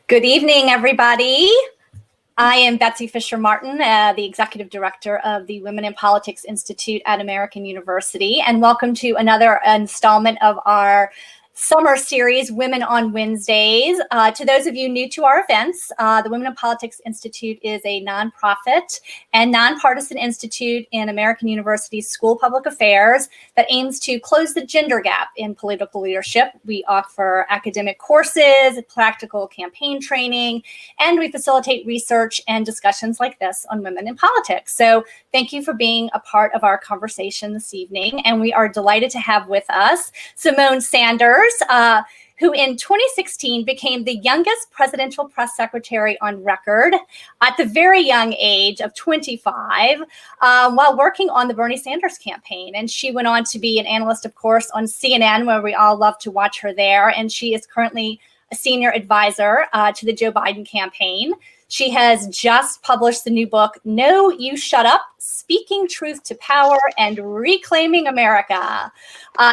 Good evening, everybody. I am Betsy Fischer Martin, the Executive Director of the Women in Politics Institute at American University, and welcome to another installment of our summer series, Women on Wednesdays. To those of you new to our events, the Women in Politics Institute is a nonprofit and nonpartisan institute in American University's School of Public Affairs that aims to close the gender gap in political leadership. We offer academic courses, practical campaign training, and we facilitate research and discussions like this on women in politics. So thank you for being a part of our conversation this evening. And we are delighted to have with us Symone Sanders, who in 2016 became the youngest presidential press secretary on record at the very young age of 25, while working on the Bernie Sanders campaign. And she went on to be an analyst, of course, on CNN, where we all love to watch her there. And she is currently a senior advisor to the Joe Biden campaign. She has just published the new book, No, You Shut Up, Speaking Truth to Power and Reclaiming America.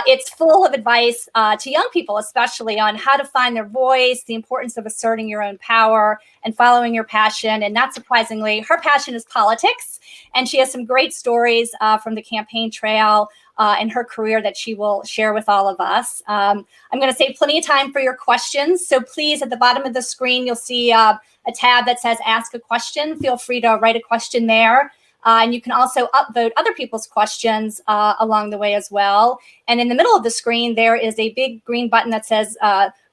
It's full of advice to young people, especially on how to find their voice, the importance of asserting your own power and following your passion. And not surprisingly, her passion is politics. And she has some great stories from the campaign trail and her career that she will share with all of us. I'm going to save plenty of time for your questions. So please, at the bottom of the screen, you'll see a tab that says Ask a Question. Feel free to write a question there. And you can also upvote other people's questions along the way as well. And in the middle of the screen, there is a big green button that says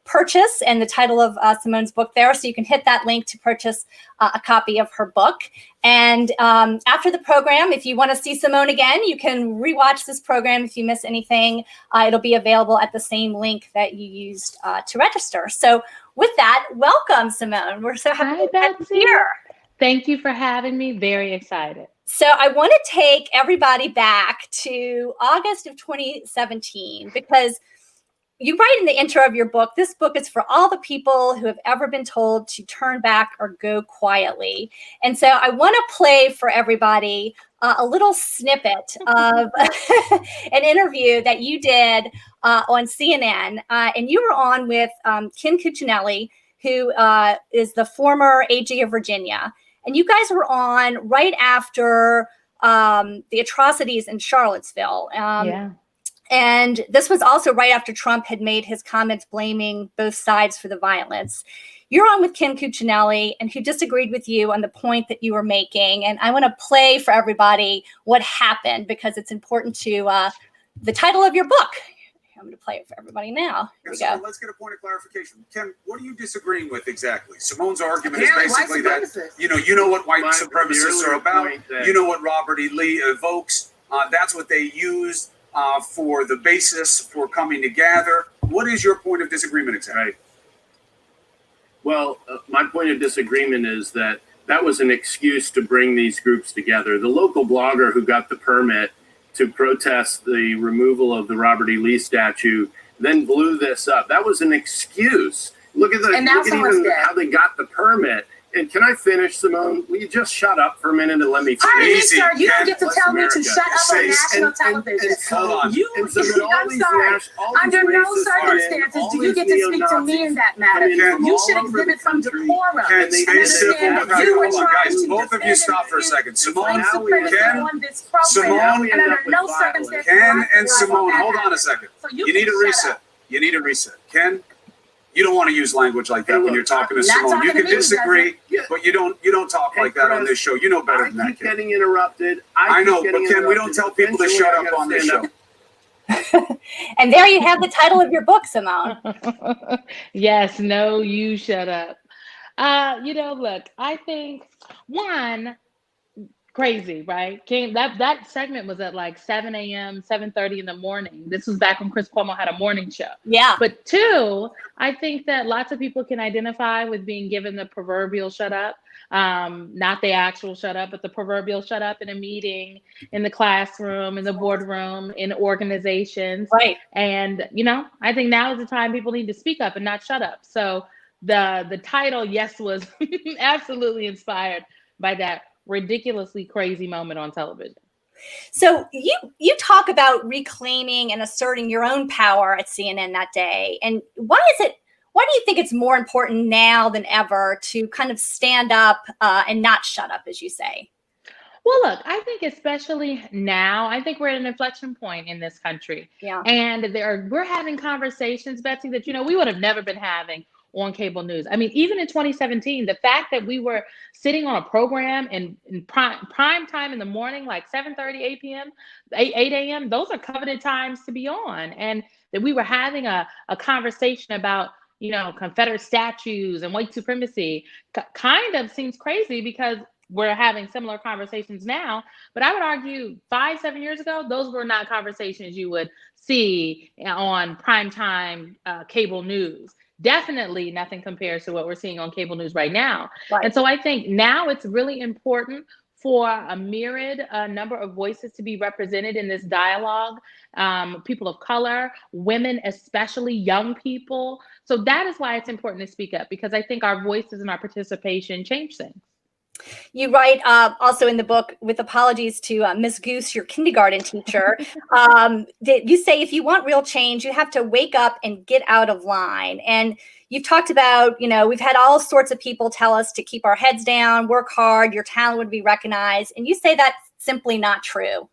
Purchase and the title of Symone's book there. So you can hit that link to purchase a copy of her book. And after the program, if you want to see Symone again, you can rewatch this program if you miss anything. It'll be available at the same link that you used to register. So with that, welcome, Symone. We're so happy to have you here. Thank you for having me. Very excited. So I want to take everybody back to August of 2017, because you write in the intro of your book, this book is for all the people who have ever been told to turn back or go quietly. And so I want to play for everybody a little snippet of an interview that you did on CNN. And you were on with Ken Cuccinelli, who is the former AG of Virginia. And you guys were on right after the atrocities in Charlottesville. And this was also right after Trump had made his comments blaming both sides for the violence. You're on with Ken Cuccinelli, and who disagreed with you on the point that you were making. And I want to play for everybody what happened, because it's important to the title of your book. I'm going to play it for everybody now. Here we go. Let's get a point of clarification. Ken, what are you disagreeing with exactly? Simone's argument is basically that, you know what white supremacists are about. You know what Robert E. Lee evokes. That's what they use for the basis for coming together. What is your point of disagreement exactly? Right. Well, my point of disagreement is that was an excuse to bring these groups together. The local blogger who got the permit to protest the removal of the Robert E. Lee statue then blew this up. That was an excuse. Look at how they got the permit. And can I finish, Simone? Will you just shut up for a minute and let me finish? Pardon me, sir. You don't get to tell me to shut up on national television. Hold on. I'm sorry. Under no circumstances do you get to speak to me in that matter. You should exhibit some decorum. Ken, stay civil. Guys, both of you stop for a second. Simone, Ken, Simone, Ken and Simone, hold on a second. You need a reset. You need a reset. Ken, you don't want to use language like that when you're talking to Simone. You can disagree, but you don't talk like that on this show. You know better than that. I keep getting interrupted. I know, but Ken, we don't tell people to shut up on this show. And there you have the title of your book, Simone. Yes, no, you shut up. Look, I think crazy, right? That segment was at like 7 a.m., 7:30 in the morning. This was back when Chris Cuomo had a morning show. Yeah. But two, I think that lots of people can identify with being given the proverbial shut up, not the actual shut up, but the proverbial shut up in a meeting, in the classroom, in the boardroom, in organizations. Right. And, I think now is the time people need to speak up and not shut up. So the title, yes, was absolutely inspired by that ridiculously crazy moment on television. So you talk about reclaiming and asserting your own power at CNN that day. And why Why do you think it's more important now than ever to kind of stand up and not shut up, as you say? Well, look, I think especially now, I think we're at an inflection point in this country. Yeah. And we're having conversations, Betsy, that, we would have never been having on cable news. I mean, even in 2017, the fact that we were sitting on a program in prime time in the morning, like 7:30, 8 p.m., 8 a.m., those are coveted times to be on. And that we were having a conversation about, Confederate statues and white supremacy kind of seems crazy because we're having similar conversations now. But I would argue 5-7 years ago, those were not conversations you would see on primetime cable news. Definitely nothing compares to what we're seeing on cable news right now. Right. And so I think now it's really important for a myriad number of voices to be represented in this dialogue. People of color, women, especially young people. So that is why it's important to speak up, because I think our voices and our participation change things. You write also in the book, with apologies to Miss Goose, your kindergarten teacher, that you say if you want real change, you have to wake up and get out of line. And you've talked about, we've had all sorts of people tell us to keep our heads down, work hard, your talent would be recognized. And you say that's simply not true.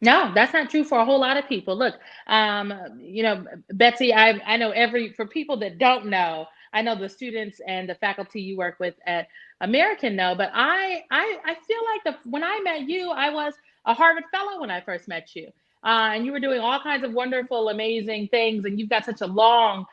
No, that's not true for a whole lot of people. Look, Betsy, I know for people that don't know, I know the students and the faculty you work with at American know, but I feel like when I met you, I was a Harvard fellow when I first met you. And you were doing all kinds of wonderful, amazing things. And you've got such a long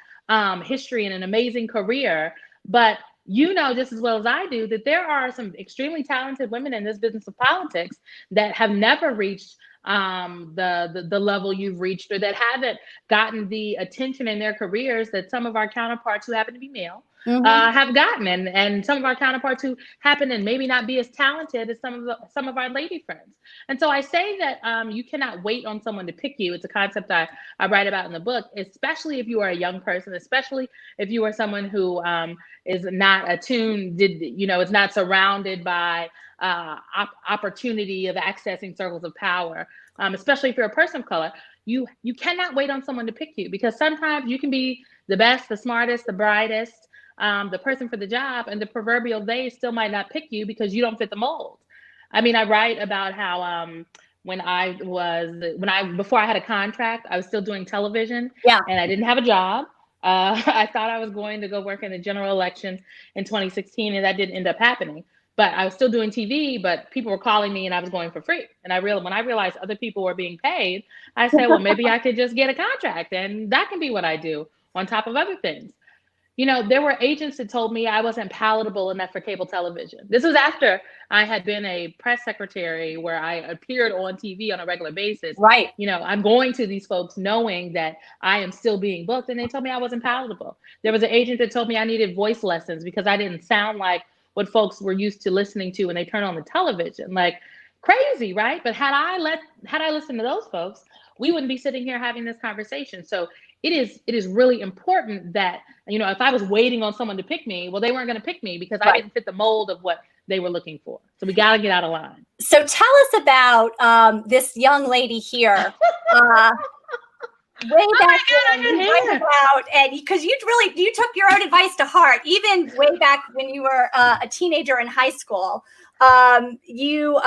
history and an amazing career. But just as well as I do, that there are some extremely talented women in this business of politics that have never reached the level you've reached, or that haven't gotten the attention in their careers that some of our counterparts who happen to be male have gotten, and some of our counterparts who happen to maybe not be as talented as some of our lady friends. And so I say that you cannot wait on someone to pick you. It's a concept I write about in the book, especially if you are a young person, especially if you are someone who is not attuned, is not surrounded by opportunity of accessing circles of power, especially if you're a person of color. You cannot wait on someone to pick you, because sometimes you can be the best, the smartest, the brightest, the person for the job, and the proverbial they still might not pick you because you don't fit the mold. I mean, I write about how before I had a contract, I was still doing television, and I didn't have a job. I thought I was going to go work in the general election in 2016, and that didn't end up happening. But I was still doing TV, but people were calling me and I was going for free. And when I realized other people were being paid, I said, well, maybe I could just get a contract, and that can be what I do on top of other things. There were agents that told me I wasn't palatable enough for cable television. This was after I had been a press secretary where I appeared on TV on a regular basis. Right. I'm going to these folks knowing that I am still being booked, and they told me I wasn't palatable. There was an agent that told me I needed voice lessons because I didn't sound like what folks were used to listening to when they turn on the television. Like, crazy, right? But had I listened to those folks, we wouldn't be sitting here having this conversation. So it is really important that, if I was waiting on someone to pick me, well, they weren't going to pick me because I didn't fit the mold of what they were looking for. So we got to get out of line. So tell us about this young lady here. Way back when you write about, and because you took your own advice to heart, even way back when you were a teenager in high school. How you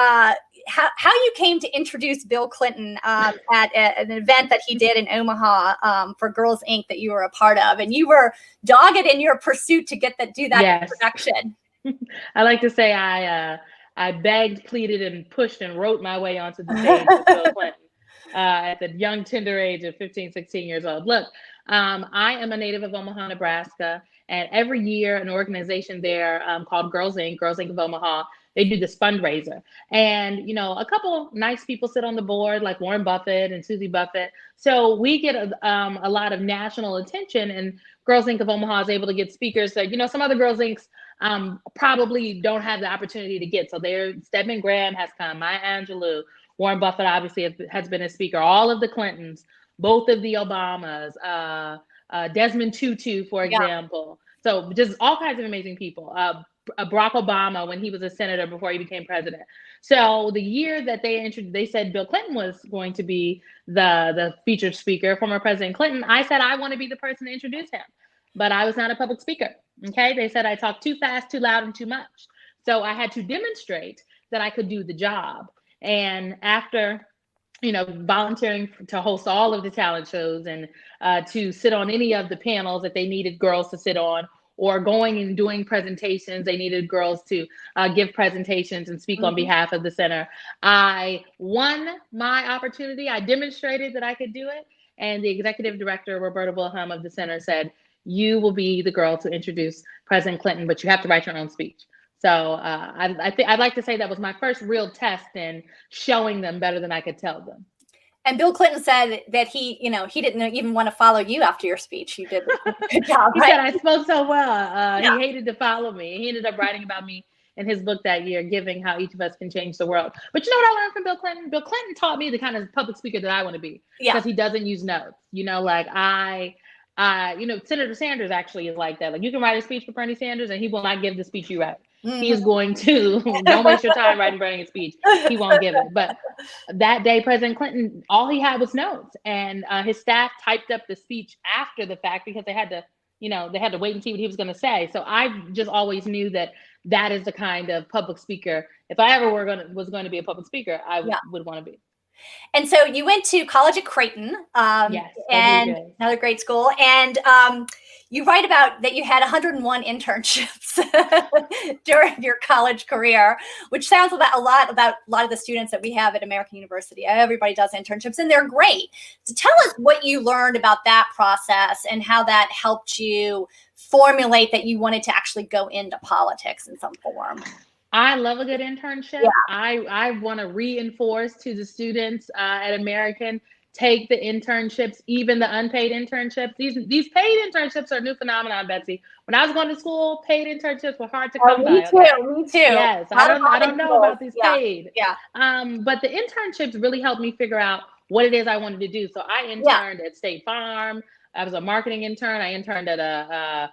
came to introduce Bill Clinton at an event that he did in Omaha for Girls Inc. that you were a part of, and you were dogged in your pursuit to do that introduction. I like to say I begged, pleaded, and pushed and wrote my way onto the stage with Bill Clinton. At the young, tender age of 15, 16 years old. Look, I am a native of Omaha, Nebraska, and every year an organization there called Girls Inc. of Omaha, they do this fundraiser. And, a couple nice people sit on the board, like Warren Buffett and Susie Buffett. So we get a lot of national attention, and Girls Inc. of Omaha is able to get speakers that, some other Girls Inc.'s probably don't have the opportunity to get. So Stedman Graham has come, Maya Angelou, Warren Buffett obviously has been a speaker, all of the Clintons, both of the Obamas, Desmond Tutu, for example. So just all kinds of amazing people. Barack Obama, when he was a senator before he became president. So the year that they said Bill Clinton was going to be the featured speaker, former President Clinton, I said I want to be the person to introduce him. but I was not a public speaker. Okay. They said I talked too fast, too loud, and too much. So I had to demonstrate that I could do the job. And after, volunteering to host all of the talent shows and to sit on any of the panels that they needed girls to sit on, or going and doing presentations, they needed girls to give presentations and speak on behalf of the center. I won my opportunity. I demonstrated that I could do it. And the executive director, Roberta Wilhelm of the center, said, you will be the girl to introduce President Clinton, but you have to write your own speech. So I'd like to say that was my first real test in showing them better than I could tell them. And Bill Clinton said that he didn't even want to follow you after your speech. You did a good job. He said I spoke so well. He hated to follow me. He ended up writing about me in his book that year, Giving: How Each of Us Can Change the World. But you know what I learned from Bill Clinton? Bill Clinton taught me the kind of public speaker that I want to be, because he doesn't use notes. Senator Sanders actually is like that. Like, you can write a speech for Bernie Sanders and he will not give the speech you write. He is going to, don't waste your time writing Bernie's speech. He won't give it. But that day, President Clinton, all he had was notes, and his staff typed up the speech after the fact because they had to wait and see what he was going to say. So I just always knew that is the kind of public speaker. If I ever was going to be a public speaker, I would want to be. And so you went to college at Creighton, yes, and another great school. And you write about that you had 101 internships during your college career, which sounds about a lot of the students that we have at American University. Everybody does internships, and they're great. So tell us what you learned about that process and how that helped you formulate that you wanted to actually go into politics in some form. I love a good internship. Yeah. I want to reinforce to the students at American, take the internships, even the unpaid internships. These paid internships are a new phenomenon, Betsy. When I was going to school, paid internships were hard to come by. Me too. Yes, I don't know about these paid. Yeah. But the internships really helped me figure out what it is I wanted to do. So I interned at State Farm. I was a marketing intern. I interned at a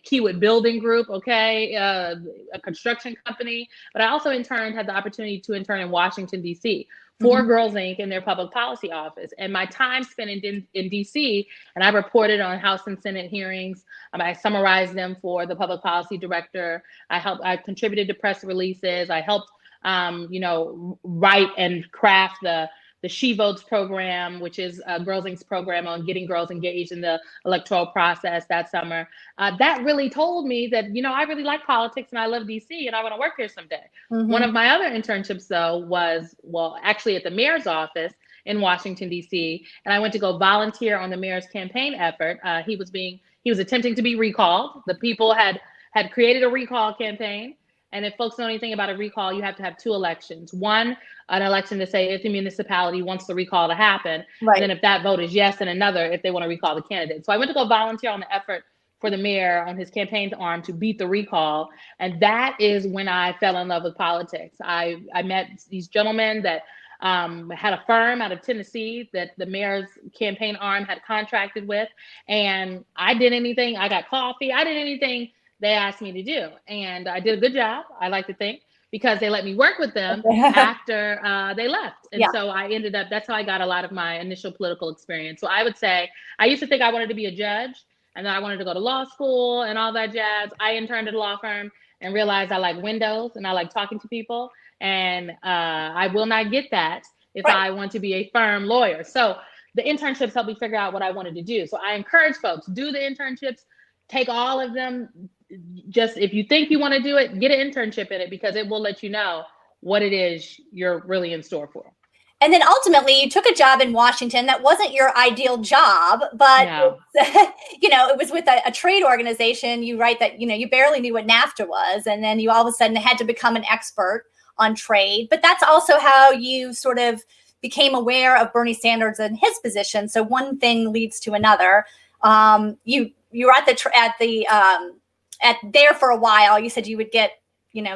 Keywood Building Group, a construction company. But I also had the opportunity to intern in Washington, D.C. for Girls Inc. in their public policy office. And my time spent in D.C., and I reported on House and Senate hearings. I summarized them for the public policy director. I contributed to press releases. I helped, write and craft the She Votes program, which is Girls Inc.'s program on getting girls engaged in the electoral process that summer. That really told me that, I really like politics and I love DC and I want to work here someday. One of my other internships, though, was, actually at the mayor's office in Washington, DC. And I went to go volunteer on the mayor's campaign effort. He was attempting to be recalled. The people had created a recall campaign. And if folks know anything about a recall, you have to have two elections. One, an election to say if the municipality wants the recall to happen. Right. Then if that vote is yes, and another if they want to recall the candidate. So I went to go volunteer on the effort for the mayor on his campaign arm to beat the recall. And that is when I fell in love with politics. I met these gentlemen that had a firm out of Tennessee that the mayor's campaign arm had contracted with. And I did anything. I got coffee. I did anything they asked me to do. And I did a good job, I like to think, because they let me work with them after they left. And so I ended up, that's how I got a lot of my initial political experience. So I would say, I used to think I wanted to be a judge, and then I wanted to go to law school and all that jazz. I interned at a law firm and realized I like windows and I like talking to people. And I will not get that if I want to be a firm lawyer. So the internships helped me figure out what I wanted to do. So I encourage folks, do the internships, take all of them. Just if you think you want to do it, get an internship in it, because it will let you know what it is you're really in store for. And then ultimately you took a job in Washington that wasn't your ideal job, but it was with a trade organization. You write that, you barely knew what NAFTA was. And then you all of a sudden had to become an expert on trade. But that's also how you sort of became aware of Bernie Sanders and his position. So one thing leads to another. You were at there for a while. You said you would get,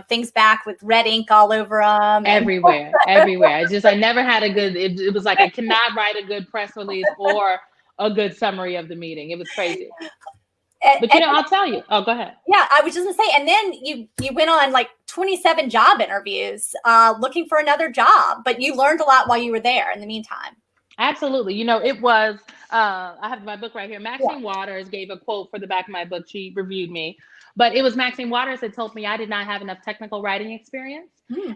things back with red ink all over them. Everywhere. I never had a good, it was like, I cannot write a good press release or a good summary of the meeting. It was crazy. But I'll tell you. Oh, go ahead. Yeah, I was just gonna say, and then you went on like 27 job interviews looking for another job, but you learned a lot while you were there in the meantime. Absolutely. It was I have my book right here. Maxine Waters gave a quote for the back of my book. She reviewed me, but it was Maxine Waters that told me I did not have enough technical writing experience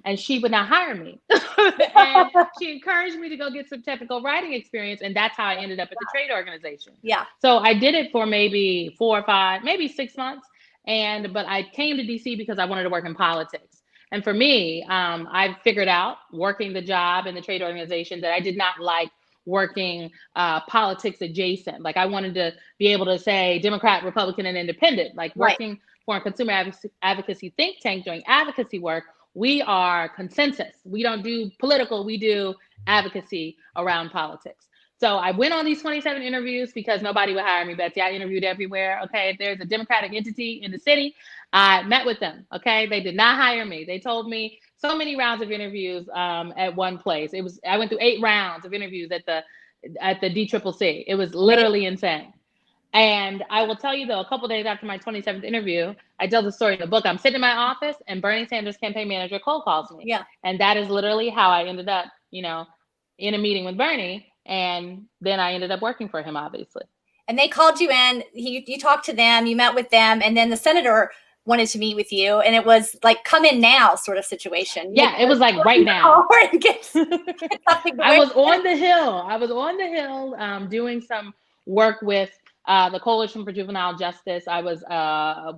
and she would not hire me. And she encouraged me to go get some technical writing experience. And that's how I ended up at the trade organization. Yeah. So I did it for maybe 4 or 5, maybe 6 months. But I came to DC because I wanted to work in politics. And for me, I figured out working the job in the trade organization that I did not like working politics adjacent. Like I wanted to be able to say Democrat, Republican, and independent, like working for a consumer advocacy think tank doing advocacy work. We are consensus. We don't do political, we do advocacy around politics. So I went on these 27 interviews because nobody would hire me, Betsy. I interviewed everywhere. Okay, if there's a Democratic entity in the city, I met with them. Okay, they did not hire me. They told me so many rounds of interviews at one place. I went through 8 rounds of interviews at the DCCC. It was literally insane. And I will tell you though, a couple days after my 27th interview, I tell the story in the book. I'm sitting in my office and Bernie Sanders' campaign manager cold calls me. Yeah. And that is literally how I ended up, in a meeting with Bernie. And then I ended up working for him, obviously. And they called you in, you talked to them, you met with them, and then the senator wanted to meet with you. And it was like, come in now sort of situation. Yeah, it was like right now. I was on the Hill doing some work with the Coalition for Juvenile Justice. I was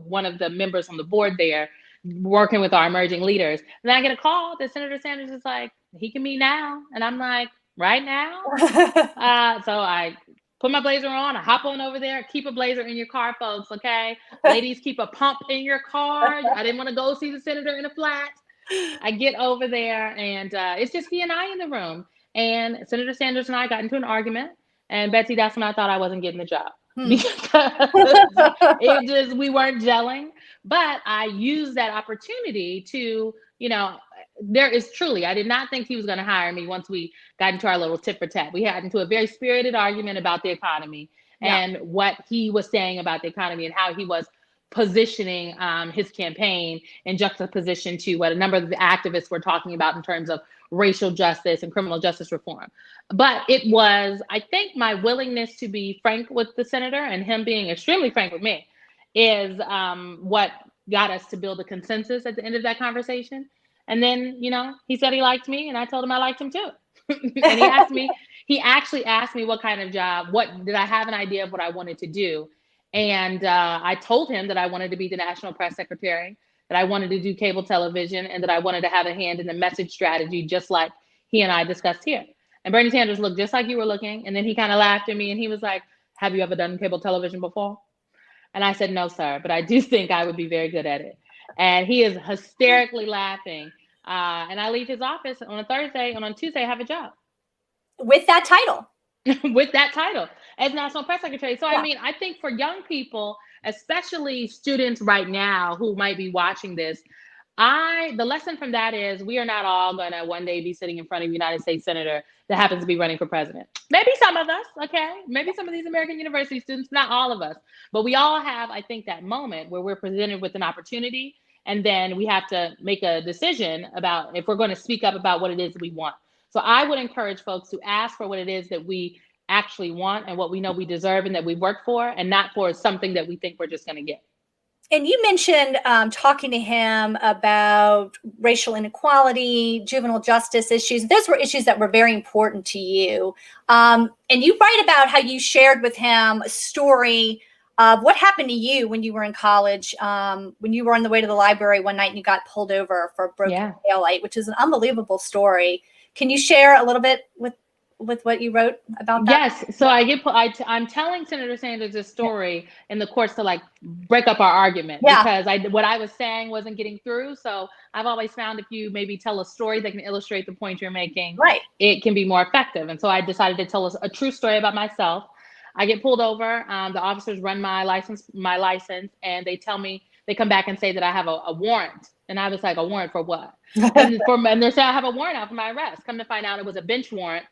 one of the members on the board there working with our emerging leaders. And then I get a call that Senator Sanders is like, he can meet now. And I'm like, right now? So I put my blazer on, I hop on over there, keep a blazer in your car, folks, okay? Ladies, keep a pump in your car. I didn't want to go see the senator in a flat. I get over there and it's just he and I in the room. And Senator Sanders and I got into an argument. And Betsy, that's when I thought I wasn't getting the job. Because we weren't gelling. But I used that opportunity to, there is truly, I did not think he was going to hire me once we got into our little tit for tat. We had into a very spirited argument about the economy and what he was saying about the economy and how he was positioning his campaign in juxtaposition to what a number of the activists were talking about in terms of racial justice and criminal justice reform. But it was, I think, my willingness to be frank with the senator and him being extremely frank with me is what got us to build a consensus at the end of that conversation. And then, he said he liked me and I told him I liked him too. And he actually asked me what kind of job, did I have an idea of what I wanted to do? And I told him that I wanted to be the national press secretary, that I wanted to do cable television, and that I wanted to have a hand in the message strategy, just like he and I discussed here. And Bernie Sanders looked just like you were looking. And then he kind of laughed at me and he was like, have you ever done cable television before? And I said, no, sir, but I do think I would be very good at it. And he is hysterically laughing. And I leave his office on a Thursday, and on Tuesday I have a job. With that title. With that title as National Press Secretary. So, I think for young people, especially students right now who might be watching this, the lesson from that is we are not all going to one day be sitting in front of a United States Senator that happens to be running for president. Maybe some of us, okay? Maybe some of these American university students, not all of us. But we all have, I think, that moment where we're presented with an opportunity and then we have to make a decision about if we're going to speak up about what it is that we want. So I would encourage folks to ask for what it is that we actually want and what we know we deserve and that we work for, and not for something that we think we're just going to get. And you mentioned talking to him about racial inequality, juvenile justice issues. Those were issues that were very important to you. And you write about how you shared with him a story of what happened to you when you were in college, when you were on the way to the library one night and you got pulled over for a broken taillight, which is an unbelievable story. Can you share a little bit with what you wrote about that? Yes. So I'm telling Senator Sanders this story in the courts to break up our argument because what I was saying wasn't getting through. So I've always found if you maybe tell a story that can illustrate the point you're making, it can be more effective. And so I decided to tell us a true story about myself. I get pulled over. The officers run my license, and they tell me, they come back and say that I have a warrant. And I was like, a warrant for what? and they say I have a warrant out for my arrest. Come to find out it was a bench warrant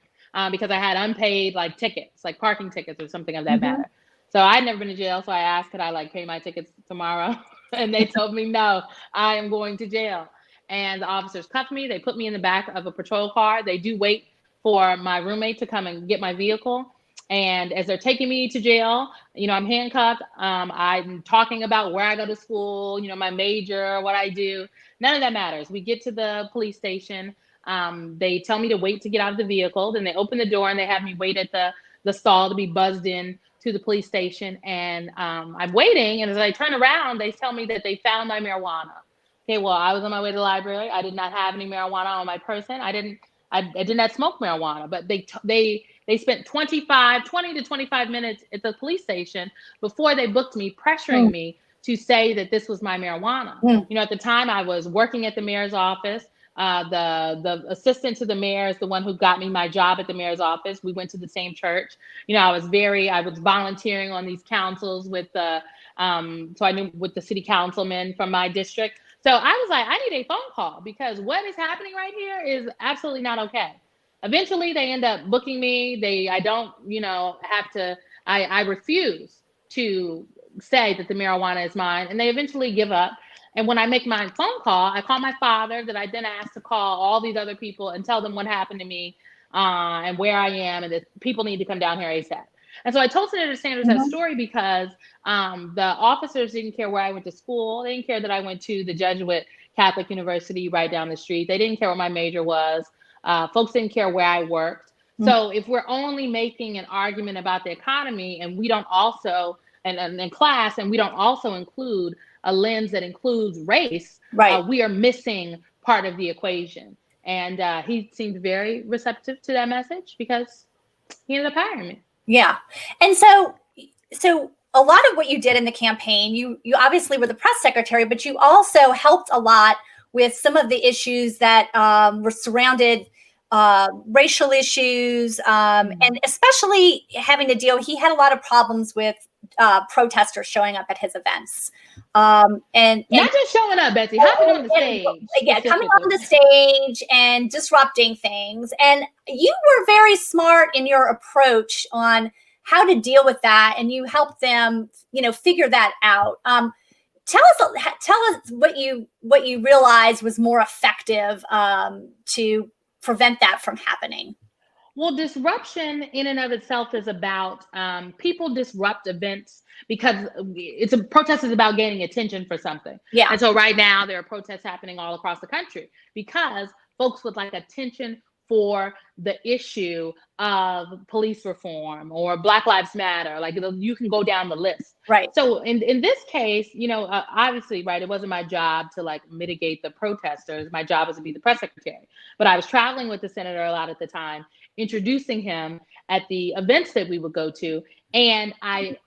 because I had unpaid tickets, like parking tickets or something of that matter. So I'd never been to jail. So I asked, could I pay my tickets tomorrow? And they told me, no, I am going to jail. And the officers cuffed me. They put me in the back of a patrol car. They do wait for my roommate to come and get my vehicle. And as they're taking me to jail, I'm handcuffed. I'm talking about where I go to school, my major, what I do. None of that matters. We get to the police station. They tell me to wait to get out of the vehicle. Then they open the door and they have me wait at the stall to be buzzed in to the police station. And I'm waiting. And as I turn around, they tell me that they found my marijuana. Okay, well, I was on my way to the library. I did not have any marijuana on my person. I did not smoke marijuana, but they spent 20 to 25 minutes at the police station before they booked me, pressuring me to say that this was my marijuana. At the time I was working at the mayor's office. The assistant to the mayor is the one who got me my job at the mayor's office. We went to the same church. I was volunteering on these councils with so I knew with the city councilman from my district. So I was like, I need a phone call because what is happening right here is absolutely not okay. Eventually they end up booking me. I refuse to say that the marijuana is mine, and they eventually give up. And when I make my phone call, I call my father, that I then ask to call all these other people and tell them what happened to me and where I am, and that people need to come down here ASAP. And so I told Senator Sanders that story because the officers didn't care where I went to school. They didn't care that I went to the Jesuit Catholic University right down the street. They didn't care what my major was. Folks didn't care where I worked. So if we're only making an argument about the economy and we don't also, and class, and we don't also include a lens that includes race, we are missing part of the equation. And he seemed very receptive to that message because he ended up hiring me. Yeah. And so a lot of what you did in the campaign, you obviously were the press secretary, but you also helped a lot with some of the issues that were surrounded racial issues, and especially having to deal, he had a lot of problems with protesters showing up at his events. And not just showing up, Betsy, hopping on the stage. Yeah, coming on the stage and disrupting things. And you were very smart in your approach on how to deal with that, and you helped them, figure that out. Tell us what you realized was more effective to prevent that from happening. Well, disruption in and of itself is about people disrupt events because protest is about gaining attention for something. Yeah. And so right now there are protests happening all across the country because folks would like attention for the issue of police reform or Black Lives Matter. Like, you can go down the list. Right. So in this case, obviously, right, it wasn't my job to mitigate the protesters. My job was to be the press secretary. But I was traveling with the senator a lot at the time, introducing him at the events that we would go to. And I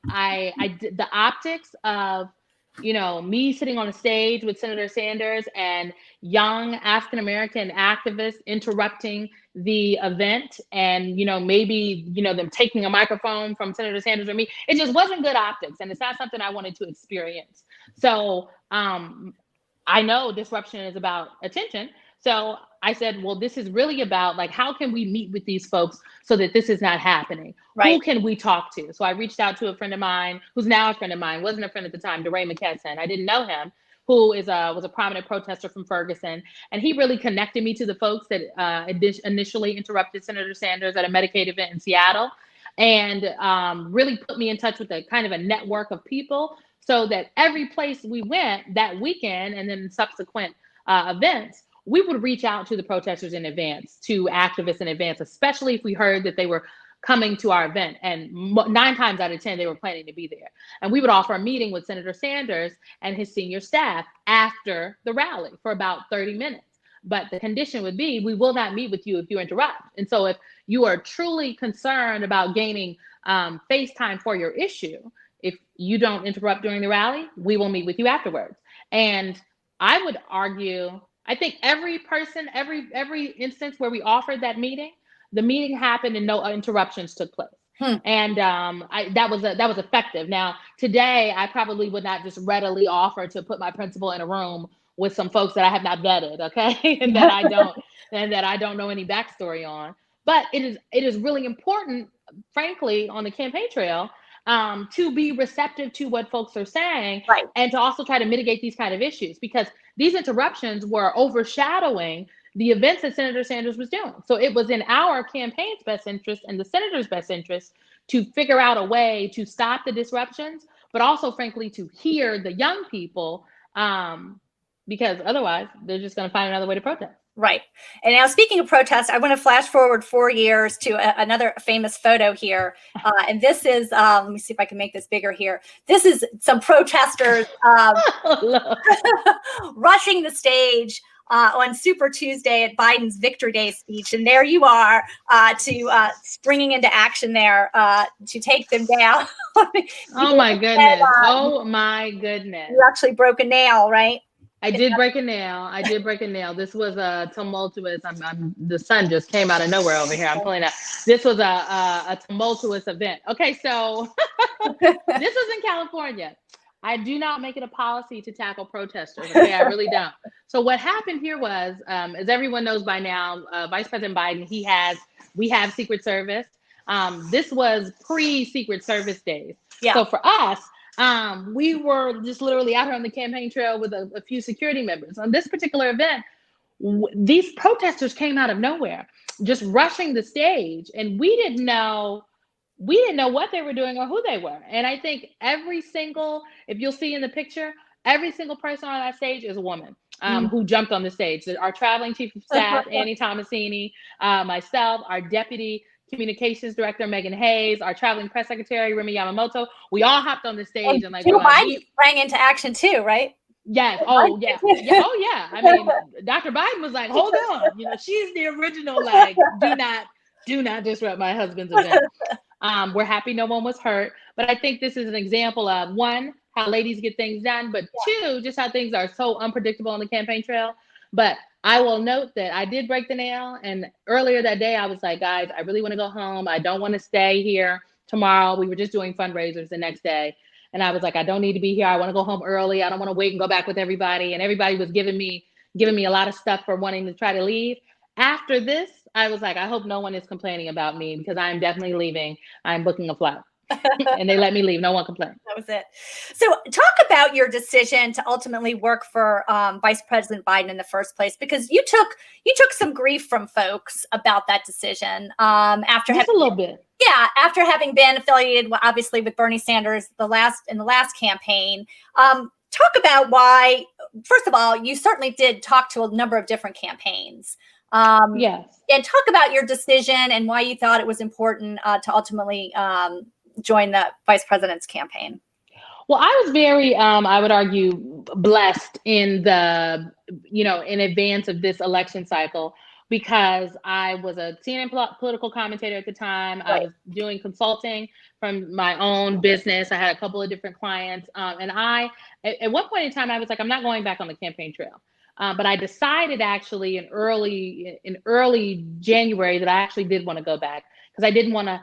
did the optics of, me sitting on a stage with Senator Sanders and young African-American activists interrupting the event and, maybe, them taking a microphone from Senator Sanders or me. It just wasn't good optics. And it's not something I wanted to experience. So I know disruption is about attention. So I said, well, this is really about how can we meet with these folks so that this is not happening? Right. Who can we talk to? So I reached out to a friend of mine, who's now a friend of mine, wasn't a friend at the time, DeRay McKesson. I didn't know him, who was a prominent protester from Ferguson. And he really connected me to the folks that initially interrupted Senator Sanders at a Medicaid event in Seattle, and really put me in touch with a kind of a network of people so that every place we went that weekend and then subsequent events, we would reach out to the protesters in advance, to activists in advance, especially if we heard that they were coming to our event. And 9 times out of 10, they were planning to be there. And we would offer a meeting with Senator Sanders and his senior staff after the rally for about 30 minutes. But the condition would be, we will not meet with you if you interrupt. And so if you are truly concerned about gaining face time for your issue, if you don't interrupt during the rally, we will meet with you afterwards. And I would argue, I think every instance where we offered that meeting, the meeting happened and no interruptions took place. And that was effective. Now, today, I probably would not just readily offer to put my principal in a room with some folks that I have not vetted, okay, and that I don't know any backstory on. But it is really important, frankly, on the campaign trail, to be receptive to what folks are saying, right, and to also try to mitigate these kind of issues, because these interruptions were overshadowing the events that Senator Sanders was doing. So it was in our campaign's best interest and the senator's best interest to figure out a way to stop the disruptions, but also, frankly, to hear the young people, because otherwise they're just going to find another way to protest. Right. And now, speaking of protests, I want to flash forward 4 years to another famous photo here. And this is, let me see if I can make this bigger here. This is some protesters rushing the stage on Super Tuesday at Biden's Victory Day speech. And there you are, springing into action there to take them down. Oh, my goodness. Oh, my goodness. You actually broke a nail, right? I did break a nail. This was a tumultuous. The sun just came out of nowhere over here. I'm pulling up. This was a tumultuous event. Okay, so this was in California. I do not make it a policy to tackle protesters. Okay, I really don't. So what happened here was, as everyone knows by now, Vice President Biden, we have Secret Service. This was pre-Secret Service days. Yeah. So for us, we were just literally out here on the campaign trail with a few security members. On this particular event, these protesters came out of nowhere, just rushing the stage, and we didn't know what they were doing or who they were. And I think if you'll see in the picture, every single person on that stage is a woman who jumped on the stage. Our traveling chief of staff, Annie Tomasini, myself, our deputy communications director, Megan Hayes, our traveling press secretary, Remy Yamamoto, we all hopped on the stage and Joe Biden sprang into action too, right? Yes. Oh, yeah. Oh, yeah. I mean, Dr. Biden was like, hold on. She's the original, like, do not disrupt my husband's event. We're happy no one was hurt. But I think this is an example of, one, how ladies get things done, but two, just how things are so unpredictable on the campaign trail. But I will note that I did break the nail. And earlier that day, I was like, guys, I really want to go home. I don't want to stay here tomorrow. We were just doing fundraisers the next day. And I was like, I don't need to be here. I want to go home early. I don't want to wait and go back with everybody. And everybody was giving me a lot of stuff for wanting to try to leave. After this, I was like, I hope no one is complaining about me because I'm definitely leaving. I'm booking a flight. And they let me leave. No one complained. That was it. So talk about your decision to ultimately work for Vice President Biden in the first place, because you took some grief from folks about that decision after just a little bit. Yeah, after having been affiliated, obviously, with Bernie Sanders in the last campaign. Talk about why. First of all, you certainly did talk to a number of different campaigns. Yes. And talk about your decision and why you thought it was important to ultimately join the vice president's campaign. Well, I was very, I would argue, blessed in advance of this election cycle, because I was a CNN political commentator at the time. Right. I was doing consulting from my own business. I had a couple of different clients. And at one point in time, I was like, I'm not going back on the campaign trail. But I decided actually in early January that I actually did want to go back, because I didn't want to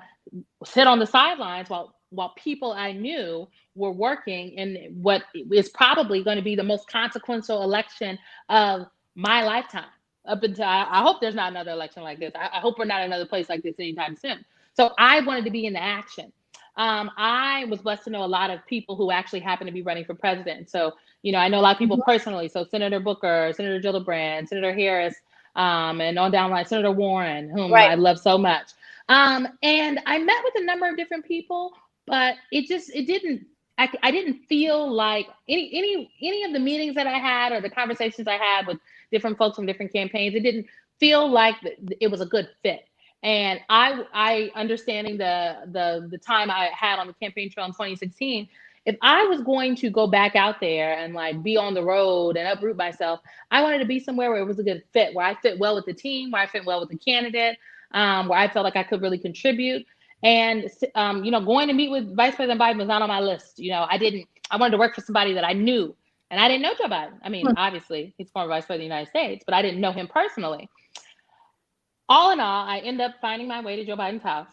sit on the sidelines while people I knew were working in what is probably going to be the most consequential election of my lifetime. Up until I hope there's not another election like this. I hope we're not in another place like this anytime soon. So I wanted to be in the action. I was blessed to know a lot of people who actually happen to be running for president. So, I know a lot of people personally. So Senator Booker, Senator Gillibrand, Senator Harris, and on down the line, Senator Warren, whom I love so much. And I met with a number of different people, but I didn't feel like any of the meetings that I had or the conversations I had with different folks from different campaigns, it didn't feel like it was a good fit. And I understanding the time I had on the campaign trail in 2016, if I was going to go back out there and like be on the road and uproot myself, I wanted to be somewhere where it was a good fit, where I fit well with the team, where I fit well with the candidate, where I felt like I could really contribute. And, going to meet with Vice President Biden was not on my list. I wanted to work for somebody that I knew, and I didn't know Joe Biden. I mean, obviously he's former Vice President of the United States, but I didn't know him personally. All in all, I ended up finding my way to Joe Biden's house.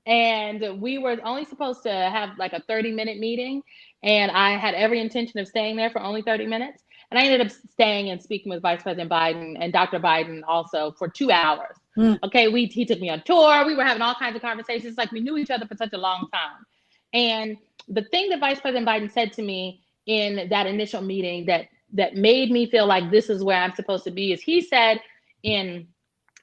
And we were only supposed to have like a 30-minute meeting. And I had every intention of staying there for only 30 minutes. And I ended up staying and speaking with Vice President Biden and Dr. Biden also for 2 hours. Okay, he took me on tour. We were having all kinds of conversations. Like, we knew each other for such a long time. And the thing that Vice President Biden said to me in that initial meeting that made me feel like this is where I'm supposed to be is he said, in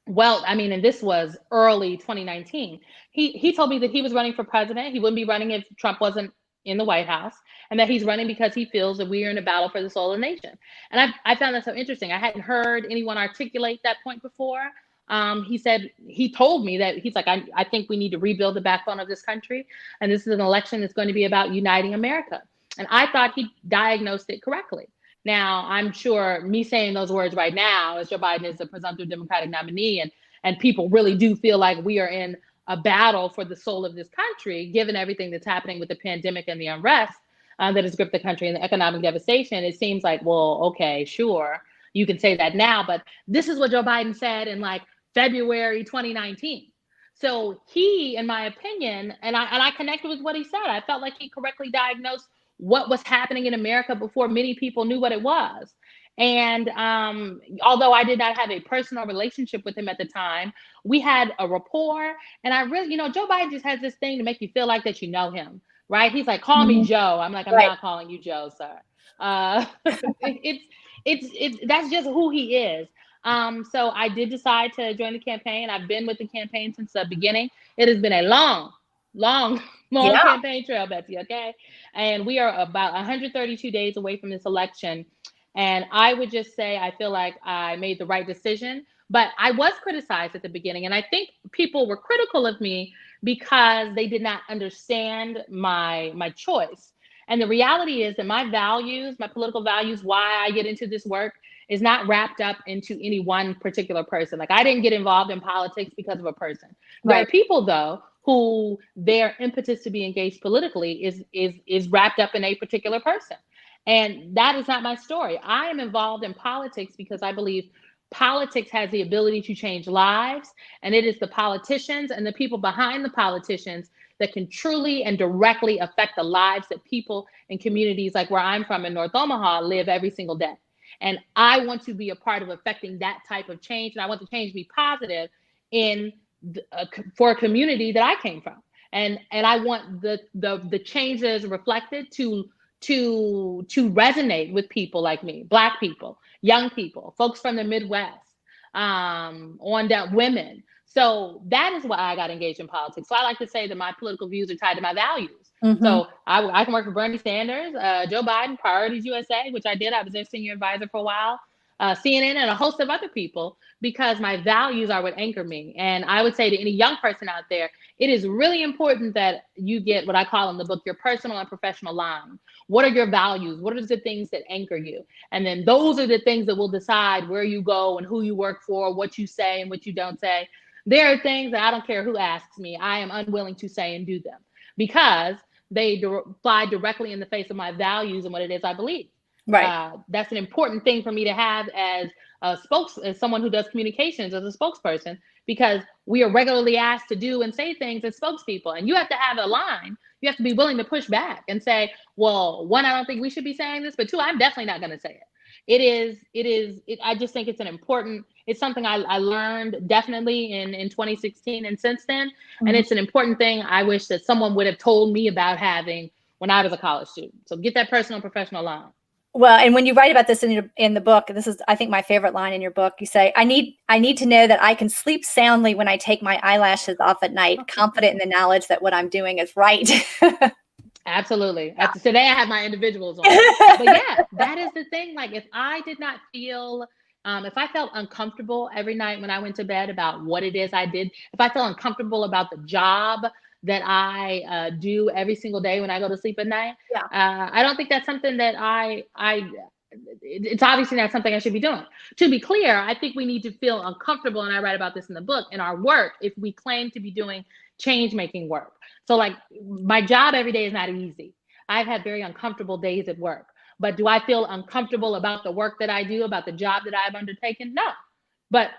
Well, I mean, and this was early 2019. He told me that he was running for president. He wouldn't be running if Trump wasn't in the White House, and that he's running because he feels that we are in a battle for the soul of the nation. And I found that so interesting. I hadn't heard anyone articulate that point before. He told me that he's like, I think we need to rebuild the backbone of this country, and this is an election that's going to be about uniting America. And I thought he diagnosed it correctly. Now, I'm sure me saying those words right now, as Joe Biden is the presumptive Democratic nominee, and people really do feel like we are in a battle for the soul of this country, given everything that's happening with the pandemic and the unrest that has gripped the country and the economic devastation. It seems like, well, okay, sure, you can say that now, but this is what Joe Biden said in like February 2019. So he, in my opinion, and I connected with what he said. I felt like he correctly diagnosed what was happening in America before many people knew what it was. And although I did not have a personal relationship with him at the time, we had a rapport. And I really, Joe Biden just has this thing to make you feel like that you know him, right? He's like, call me Joe. I'm like, I'm not calling you Joe, sir. That's just who he is. So I did decide to join the campaign. I've been with the campaign since the beginning. It has been a long campaign trail, Betsy, okay? And we are about 132 days away from this election. And I would just say I feel like I made the right decision. But I was criticized at the beginning. And I think people were critical of me because they did not understand my choice. And the reality is that my values, my political values, why I get into this work is not wrapped up into any one particular person. Like, I didn't get involved in politics because of a person. There are people, though, who their impetus to be engaged politically is wrapped up in a particular person. And that is not my story. I am involved in politics because I believe politics has the ability to change lives. And it is the politicians and the people behind the politicians that can truly and directly affect the lives that people in communities like where I'm from in North Omaha live every single day. And I want to be a part of affecting that type of change. And I want the change to be positive for a community that I came from. And I want the changes reflected to resonate with people like me, Black people, young people, folks from the Midwest, on down, women. So that is why I got engaged in politics. So I like to say that my political views are tied to my values. Mm-hmm. So I can work for Bernie Sanders, Joe Biden, Priorities USA, which I did. I was their senior advisor for a while, CNN, and a host of other people, because my values are what anchor me. And I would say to any young person out there, it is really important that you get what I call in the book, your personal and professional line. What are your values? What are the things that anchor you? And then those are the things that will decide where you go and who you work for, what you say and what you don't say. There are things that I don't care who asks me, I am unwilling to say and do them because they fly directly in the face of my values and what it is I believe. Right. That's an important thing for me to have as as someone who does communications, as a spokesperson, because we are regularly asked to do and say things as spokespeople. And you have to have a line. You have to be willing to push back and say, well, one, I don't think we should be saying this, but two, I'm definitely not going to say it. I just think it's something I learned definitely in 2016 and since then. Mm-hmm. And it's an important thing I wish that someone would have told me about having when I was a college student. So get that personal and professional line. Well, and when you write about this in the book, this is, I think, my favorite line in your book. You say, I need to know that I can sleep soundly when I take my eyelashes off at night, confident in the knowledge that what I'm doing is right. Absolutely. Yeah. Today I have my individuals on. But yeah, that is the thing. Like, if I did not feel, if I felt uncomfortable every night when I went to bed about what it is I did, if I felt uncomfortable about the job that I do every single day when I go to sleep at night, I don't think that's something that it's obviously not something I should be doing. To be clear, I think we need to feel uncomfortable, and I write about this in the book, in our work, if we claim to be doing change-making work. So like, my job every day is not easy. I've had very uncomfortable days at work, but do I feel uncomfortable about the work that I do, about the job that I've undertaken? No. But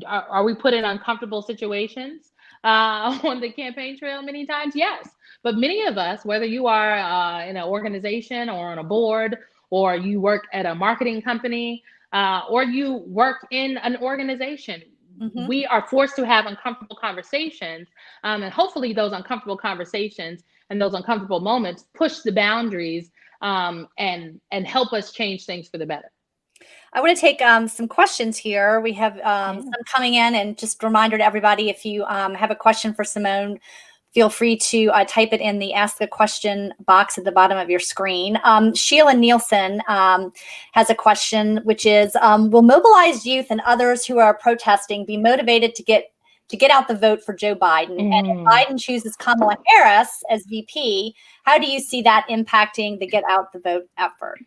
are we put in uncomfortable situations on the campaign trail many times? Yes. But many of us, whether you are in an organization or on a board, or you work at a marketing company, or you work in an organization, mm-hmm. we are forced to have uncomfortable conversations. And hopefully those uncomfortable conversations and those uncomfortable moments push the boundaries and help us change things for the better. I want to take some questions here. We have some coming in, and just a reminder to everybody, if you have a question for Simone, feel free to type it in the Ask a Question box at the bottom of your screen. Sheila Nielsen has a question, which is, will mobilized youth and others who are protesting be motivated to get out the vote for Joe Biden? And if Biden chooses Kamala Harris as VP, how do you see that impacting the get out the vote effort?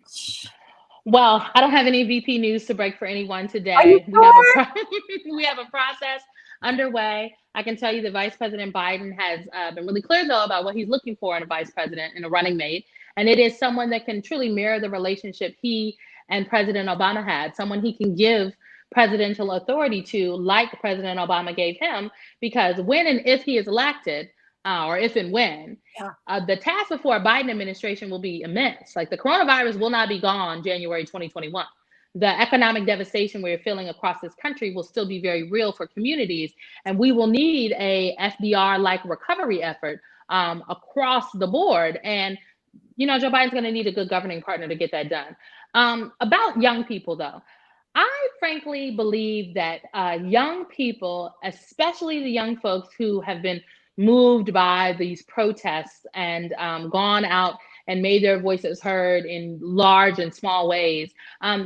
Well, I don't have any VP news to break for anyone today. Are you sure? We have a process underway. I can tell you that Vice President Biden has been really clear, though, about what he's looking for in a vice president and a running mate. And it is someone that can truly mirror the relationship he and President Obama had, someone he can give presidential authority to, like President Obama gave him, because when and if he is elected, or if and when, the task before a Biden administration will be immense. Like, the coronavirus will not be gone January 2021. The economic devastation we're feeling across this country will still be very real for communities, and we will need a FDR-like recovery effort across the board. And, you know, Joe Biden's going to need a good governing partner to get that done. About young people, though, I frankly believe that young people, especially the young folks who have been moved by these protests and gone out and made their voices heard in large and small ways.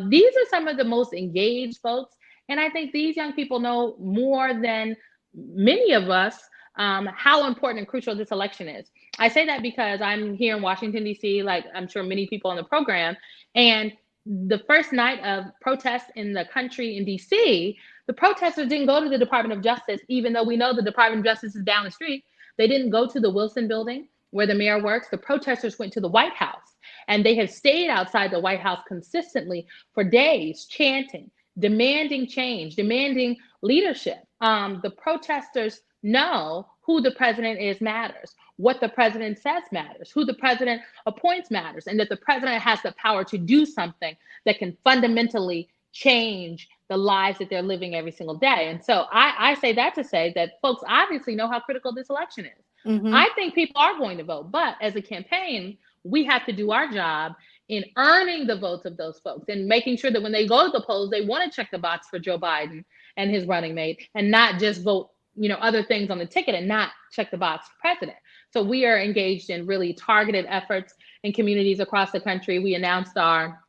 These are some of the most engaged folks. And I think these young people know more than many of us how important and crucial this election is. I say that because I'm here in Washington, D.C., like I'm sure many people on the program. And the first night of protests in the country in D.C., the protesters didn't go to the Department of Justice, even though we know the Department of Justice is down the street. They didn't go to the Wilson building where the mayor works. The protesters went to the White House, and they have stayed outside the White House consistently for days, chanting, demanding change, demanding leadership. The protesters know who the president is matters, what the president says matters, who the president appoints matters, and that the president has the power to do something that can fundamentally change the lives that they're living every single day. And so I say that to say that folks obviously know how critical this election is. I think people are going to vote, but as a campaign, we have to do our job in earning the votes of those folks and making sure that when they go to the polls, they want to check the box for Joe Biden and his running mate, and not just vote, you know, other things on the ticket and not check the box for president. So we are engaged in really targeted efforts in communities across the country. We announced our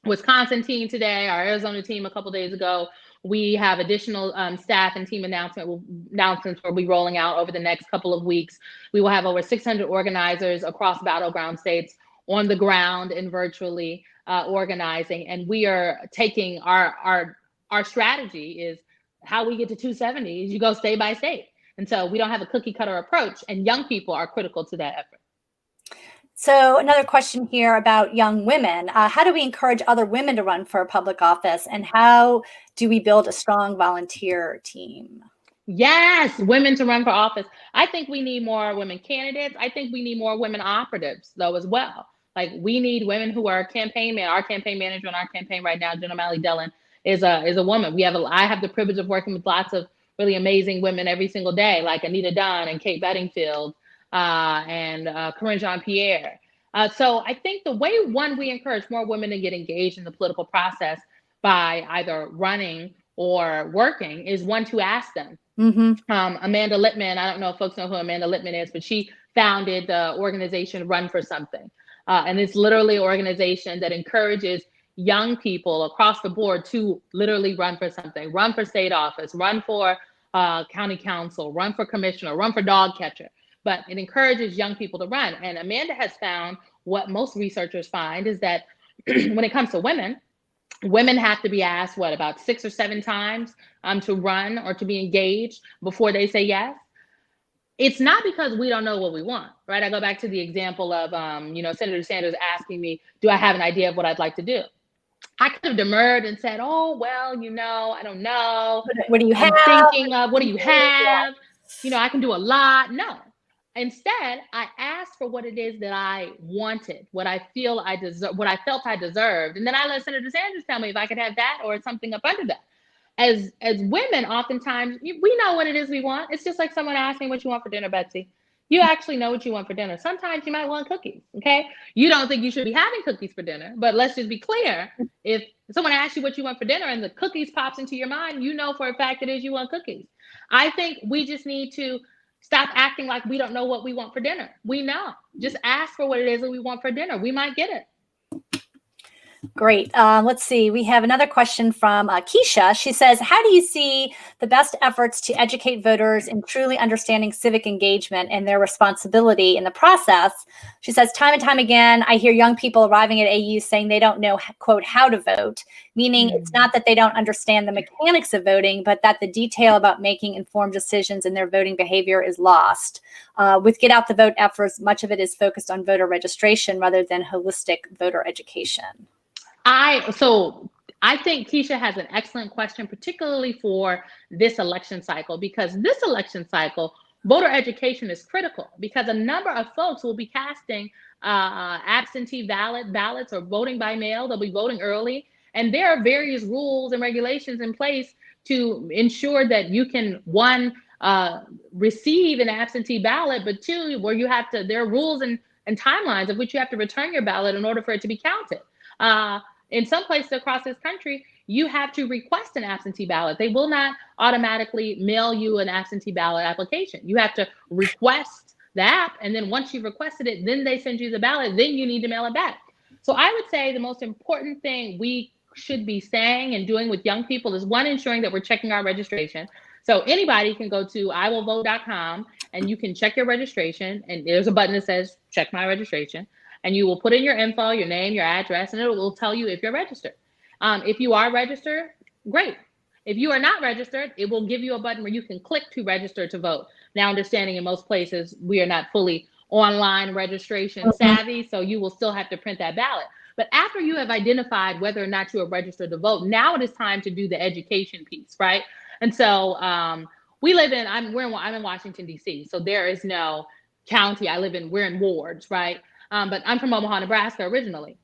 Wisconsin team today, our Arizona team a couple days ago. We have additional staff and team announcements we'll be rolling out over the next couple of weeks. We will have over 600 organizers across battleground states on the ground and virtually organizing. And we are taking our strategy is how we get to 270 is you go state by state. And so we don't have a cookie cutter approach, and young people are critical to that effort. So another question here about young women. How do we encourage other women to run for public office, and how do we build a strong volunteer team? Yes, women to run for office. I think we need more women candidates. I think we need more women operatives, though, as well. Like, we need women who are campaign man. Our campaign manager on our campaign right now, Jenna Malley Dillon, is a woman. I have the privilege of working with lots of really amazing women every single day, like Anita Dunn and Kate Bedingfield and Corinne Jean-Pierre. So I think the way, we encourage more women to get engaged in the political process by either running or working is to ask them. Amanda Littman, I don't know if folks know who Amanda Littman is, but she founded the organization Run for Something. And it's literally an organization that encourages young people across the board to literally run for something, run for state office, run for county council, run for commissioner, run for dog catcher. But it encourages young people to run. And Amanda has found what most researchers find is that when it comes to women have to be asked, about 6 or 7 times to run or to be engaged before they say yes. It's not because we don't know what we want, right? I go back to the example of, Senator Sanders asking me, do I have an idea of what I'd like to do? I could have demurred and said, oh, well, I don't know. What do you have? I'm thinking of, what do you have? I can do a lot. No. Instead, I asked for what it is that I wanted, what I feel I deserve, what I felt I deserved. And then I let Senator Sanders tell me if I could have that or something up under that. As women, oftentimes, we know what it is we want. It's just like someone asking what you want for dinner, Betsy. You actually know what you want for dinner. Sometimes you might want cookies, okay? You don't think you should be having cookies for dinner, but let's just be clear. If someone asks you what you want for dinner and the cookies pops into your mind, you know for a fact it is you want cookies. I think we just need to stop acting like we don't know what we want for dinner. We know. Just ask for what it is that we want for dinner. We might get it. Great. Let's see. We have another question from Keisha. She says, how do you see the best efforts to educate voters in truly understanding civic engagement and their responsibility in the process? She says, time and time again, I hear young people arriving at AU saying they don't know, quote, how to vote, meaning it's not that they don't understand the mechanics of voting, but that the detail about making informed decisions in their voting behavior is lost. With Get Out the Vote efforts, much of it is focused on voter registration rather than holistic voter education. I think Keisha has an excellent question, particularly for this election cycle, because this election cycle, voter education is critical because a number of folks will be casting absentee ballots or voting by mail. They'll be voting early. And there are various rules and regulations in place to ensure that you can, one, receive an absentee ballot, but two, where you have to, there are rules and timelines of which you have to return your ballot in order for it to be counted. In some places across this country, you have to request an absentee ballot. They will not automatically mail you an absentee ballot application. You have to request the app, and then once you've requested it, then they send you the ballot, then you need to mail it back. So I would say the most important thing we should be saying and doing with young people is, one, ensuring that we're checking our registration. So anybody can go to iwillvote.com and you can check your registration, and there's a button that says check my registration. And you will put in your info, your name, your address, and it will tell you if you're registered. If you are registered, great. If you are not registered, it will give you a button where you can click to register to vote. Now, understanding in most places, we are not fully online registration savvy, so you will still have to print that ballot. But after you have identified whether or not you are registered to vote, now it is time to do the education piece, right? And so we live in, I'm in Washington, D.C., so there is no county. We're in wards, right? But I'm from Omaha, Nebraska originally.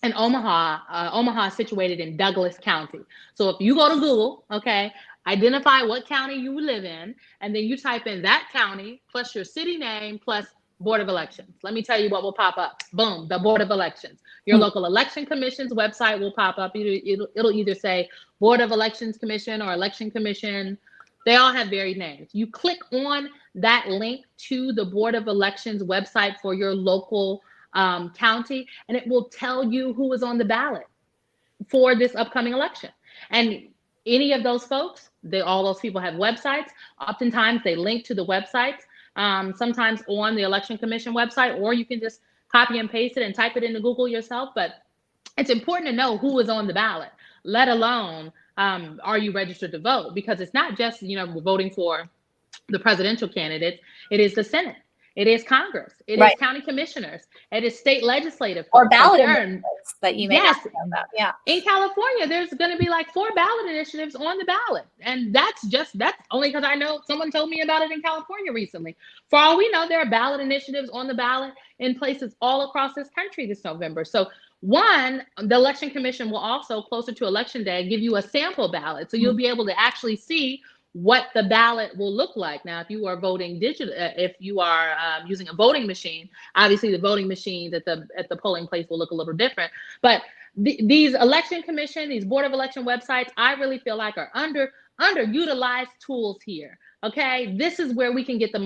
And Omaha is situated in Douglas County. So if you go to Google, okay, identify what county you live in, and then you type in that county plus your city name plus Board of Elections. Let me tell you what will pop up. Boom, the Board of Elections. Your local election commission's website will pop up. It'll either say Board of Elections Commission or Election Commission. They all have varied names. You click on that link to the Board of Elections website for your local county, and it will tell you who is on the ballot for this upcoming election. And any of those folks, all those people have websites. Oftentimes they link to the websites, sometimes on the Election Commission website, or you can just copy and paste it and type it into Google yourself. But it's important to know who is on the ballot, let alone are you registered to vote? Because it's not just, voting for the presidential candidates. It is the Senate. It is Congress. It is county commissioners. It is state legislative. Or ballot initiatives that you may not know about. Yeah. In California, there's going to be like 4 ballot initiatives on the ballot. And that's only because I know someone told me about it in California recently. For all we know, there are ballot initiatives on the ballot in places all across this country this November. So one, the Election Commission will also, closer to Election Day, give you a sample ballot. So you'll be able to actually see what the ballot will look like. Now, if you are voting digital, if you are using a voting machine, obviously the voting machines at the polling place will look a little different. But these Election Commission, these Board of Election websites, I really feel like are underutilized tools here. Okay, this is where we can get the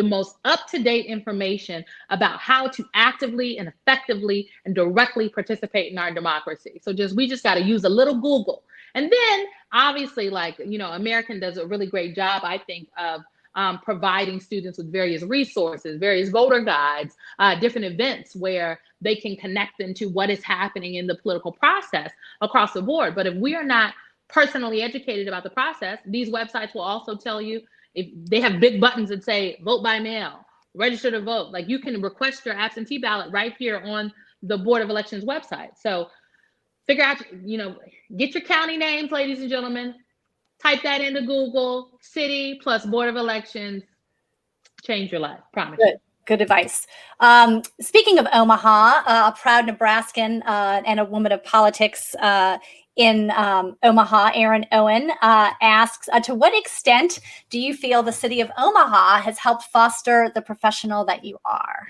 most up-to-date information about how to actively and effectively and directly participate in our democracy. So we just got to use a little Google. And then obviously, American does a really great job, I think, of providing students with various resources, various voter guides, different events where they can connect them to what is happening in the political process across the board. But if we are not personally educated about the process, these websites will also tell you, if they have big buttons that say vote by mail, register to vote, like you can request your absentee ballot right here on the Board of Elections website. So figure out, get your county names, ladies and gentlemen, type that into Google, city plus Board of Elections, change your life, promise. Good advice. Speaking of Omaha, a proud Nebraskan and a woman of politics in Omaha, Aaron Owen, asks, to what extent do you feel the city of Omaha has helped foster the professional that you are?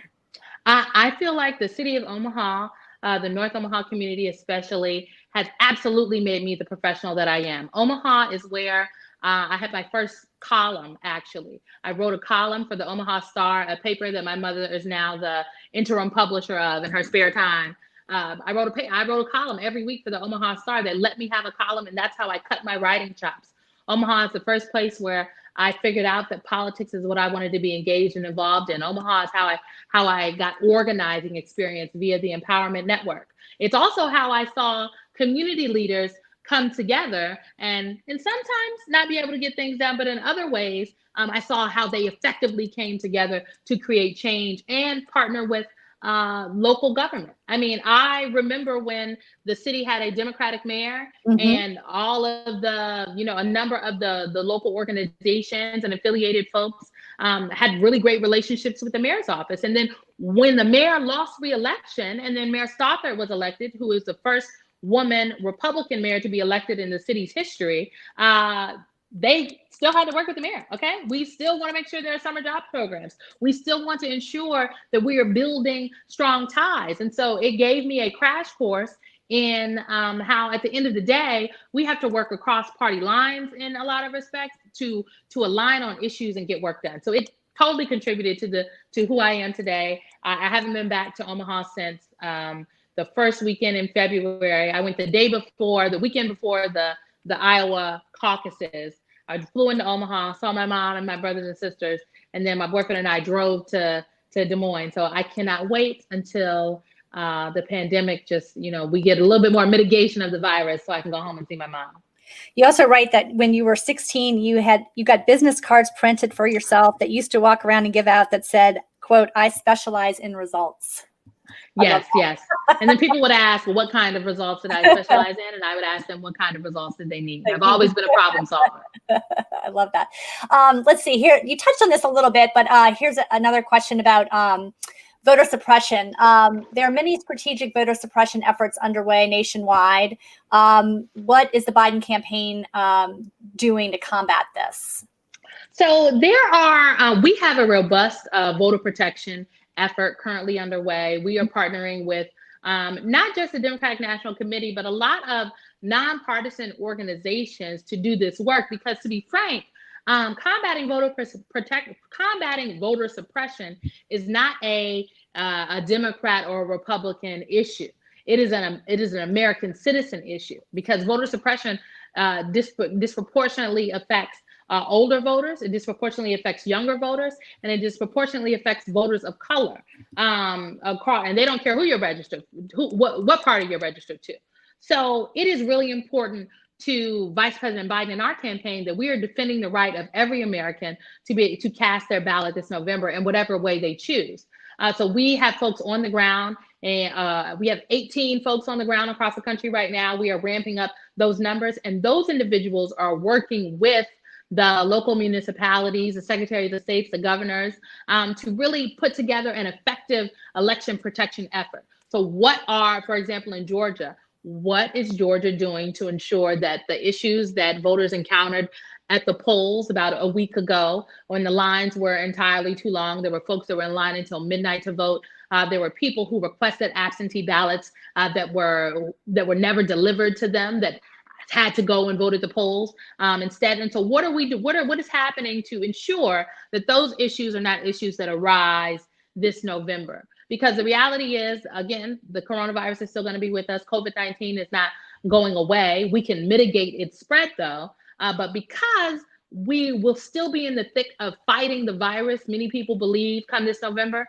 I feel like the city of Omaha, the North Omaha community especially, has absolutely made me the professional that I am. Omaha is where I had my first column, actually. I wrote a column for the Omaha Star, a paper that my mother is now the interim publisher of in her spare time. I wrote a column every week for the Omaha Star that let me have a column, and that's how I cut my writing chops. Omaha is the first place where I figured out that politics is what I wanted to be engaged and involved in. Omaha is how I got organizing experience via the Empowerment Network. It's also how I saw community leaders come together and sometimes not be able to get things done, but in other ways, I saw how they effectively came together to create change and partner with local government. I mean, I remember when the city had a Democratic mayor, and all of the, a number of the local organizations and affiliated folks had really great relationships with the mayor's office. And then when the mayor lost re-election and then Mayor Stothert was elected, who is the first woman Republican mayor to be elected in the city's history, they still had to work with the mayor, okay? We still want to make sure there are summer job programs. We still want to ensure that we are building strong ties. And so it gave me a crash course in how at the end of the day, we have to work across party lines in a lot of respects to align on issues and get work done. So it totally contributed to who I am today. I haven't been back to Omaha since the first weekend in February. I went the weekend before the Iowa caucuses. I flew into Omaha, saw my mom and my brothers and sisters, and then my boyfriend and I drove to Des Moines. So I cannot wait until the pandemic we get a little bit more mitigation of the virus so I can go home and see my mom. You also write that when you were 16, you got business cards printed for yourself that you used to walk around and give out that said, quote, "I specialize in results." Yes. And then people would ask, well, what kind of results did I specialize in? And I would ask them, what kind of results did they need? I've always been a problem solver. I love that. Let's see here. You touched on this a little bit, but here's another question about voter suppression. There are many strategic voter suppression efforts underway nationwide. What is the Biden campaign doing to combat this? So we have a robust voter protection effort currently underway. We are partnering with not just the Democratic National Committee, but a lot of nonpartisan organizations to do this work. Because to be frank, combating voter suppression is not a Democrat or a Republican issue. It is an American citizen issue, because voter suppression disproportionately affects older voters, it disproportionately affects younger voters, and it disproportionately affects voters of color. And they don't care who you're registered, what party you're registered to. So it is really important to Vice President Biden in our campaign that we are defending the right of every American to cast their ballot this November in whatever way they choose. So we have folks on the ground, and we have 18 folks on the ground across the country right now. We are ramping up those numbers, and those individuals are working with the local municipalities, the Secretary of the States, the governors, to really put together an effective election protection effort. So for example, in Georgia, what is Georgia doing to ensure that the issues that voters encountered at the polls about a week ago, when the lines were entirely too long, there were folks that were in line until midnight to vote. There were people who requested absentee ballots that were never delivered to them, that had to go and vote at the polls instead. And so what is happening to ensure that those issues are not issues that arise this November? Because the reality is, again, the coronavirus is still going to be with us. COVID-19 is not going away. We can mitigate its spread though, but because we will still be in the thick of fighting the virus, many people believe, come this November,